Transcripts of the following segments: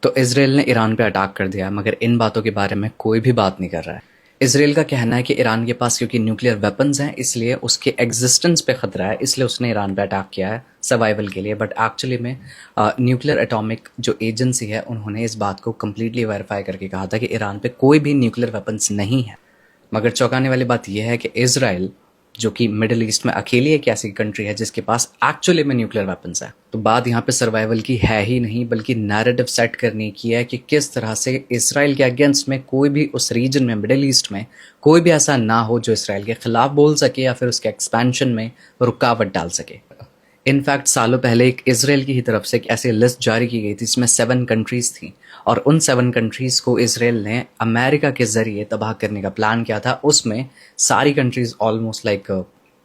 तो इसराइल ने ईरान पे अटैक कर दिया, मगर इन बातों के बारे में कोई भी बात नहीं कर रहा है। इसराइल का कहना है कि ईरान के पास क्योंकि न्यूक्लियर वेपन्स हैं, इसलिए उसके एग्जिस्टेंस पे खतरा है, इसलिए उसने ईरान पे अटैक किया है सर्वाइवल के लिए। बट एक्चुअली में न्यूक्लियर एटॉमिक जो एजेंसी है, उन्होंने इस बात को कम्प्लीटली वेरीफाई करके कहा था कि ईरान पे कोई भी न्यूक्लियर वेपन्स नहीं है। मगर चौंकाने वाली बात यह है कि इसराइल, जो कि मिडिल ईस्ट में अकेली एक ऐसी कंट्री है जिसके पास एक्चुअली में न्यूक्लियर वेपन्स है, तो बात यहाँ पे सर्वाइवल की है ही नहीं, बल्कि नैरेटिव सेट करने की है कि किस तरह से इसराइल के अगेंस्ट में कोई भी उस रीजन में, मिडिल ईस्ट में कोई भी ऐसा ना हो जो इसराइल के खिलाफ बोल सके या फिर उसके एक्सपेंशन में रुकावट डाल सके। इनफैक्ट सालों पहले एक इसराइल की ही तरफ से एक ऐसी लिस्ट जारी की गई थी जिसमें 7 कंट्रीज थी, और उन 7 कंट्रीज को इसराइल ने अमेरिका के जरिए तबाह करने का प्लान किया था। उसमें सारी कंट्रीज ऑलमोस्ट लाइक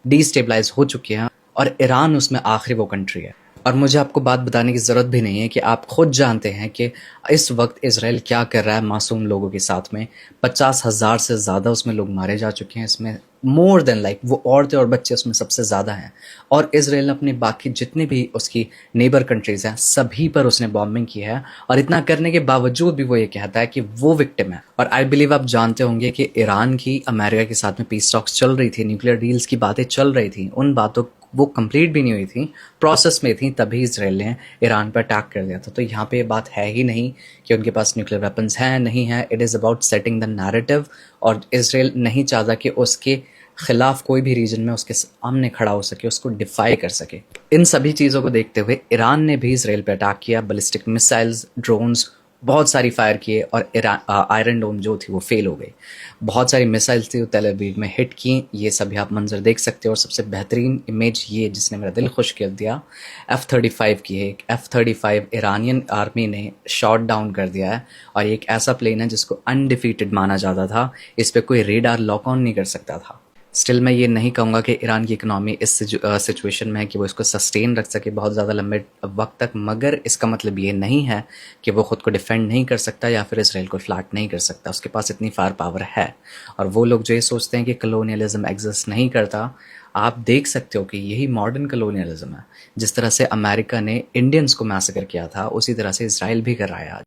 डिस्टेबलाइज हो चुकी हैं, और ईरान उसमें आखिरी वो कंट्री है। और मुझे आपको बात बताने की ज़रूरत भी नहीं है कि आप खुद जानते हैं कि इस वक्त इसराइल क्या कर रहा है मासूम लोगों के साथ में। 50,000 से ज़्यादा उसमें लोग मारे जा चुके हैं, इसमें मोर देन लाइक वो औरतें और बच्चे उसमें सबसे ज़्यादा हैं। और इसराइल ने अपने बाकी जितने भी उसकी नेबर कंट्रीज़ हैं, सभी पर उसने बॉम्बिंग की है, और इतना करने के बावजूद भी वो ये कहता है कि वो विक्टिम है। और आई बिलीव आप जानते होंगे कि ईरान की अमेरिका के साथ में पीस टॉक्स चल रही थी, न्यूक्लियर डील्स की बातें चल रही थी, उन बातों वो कंप्लीट भी नहीं हुई थी, प्रोसेस में थी, तभी इसराइल ने ईरान पर अटैक कर दिया था। तो यहाँ पे ये बात है ही नहीं कि उनके पास न्यूक्लियर वेपन्स हैं नहीं हैं। It is about setting the narrative, और इसराइल नहीं चाहता कि उसके खिलाफ कोई भी रीजन में उसके सामने खड़ा हो सके, उसको डिफाई कर सके। इन सभी चीज़ों को देखते हुए ईरान ने भी इसराइल पर अटैक किया, बैलिस्टिक मिसाइल्स, ड्रोन्स बहुत सारी फायर किए, और आयरन डोम जो थी वो फेल हो गई। बहुत सारी मिसाइल्स थी वो तेल अवीव में हिट की। ये सभी आप मंजर देख सकते हो, और सबसे बेहतरीन इमेज ये जिसने मेरा दिल खुश कर दिया, F-35 की है। एक F-35 ईरानियन आर्मी ने शॉट डाउन कर दिया है, और एक ऐसा प्लेन है जिसको अनडिफीटेड माना जाता था, इस पर कोई रेडार लॉक ऑन नहीं कर सकता था। स्टिल मैं ये नहीं कहूँगा कि ईरान की इकनॉमी इस सिचुएशन में है कि वो इसको सस्टेन रख सके बहुत ज़्यादा लंबे वक्त तक, मगर इसका मतलब ये नहीं है कि वो ख़ुद को डिफेंड नहीं कर सकता या फिर इसराइल को फ्लैट नहीं कर सकता। उसके पास इतनी फायर पावर है। और वो लोग जो ये सोचते हैं कि कलोनियलिज्म एग्जिस्ट नहीं करता, आप देख सकते हो कि यही मॉडर्न कलोनियलिज्म है। जिस तरह से अमेरिका ने इंडियंस को मैसेकर किया था, उसी तरह से इसराइल भी कर रहा है आज।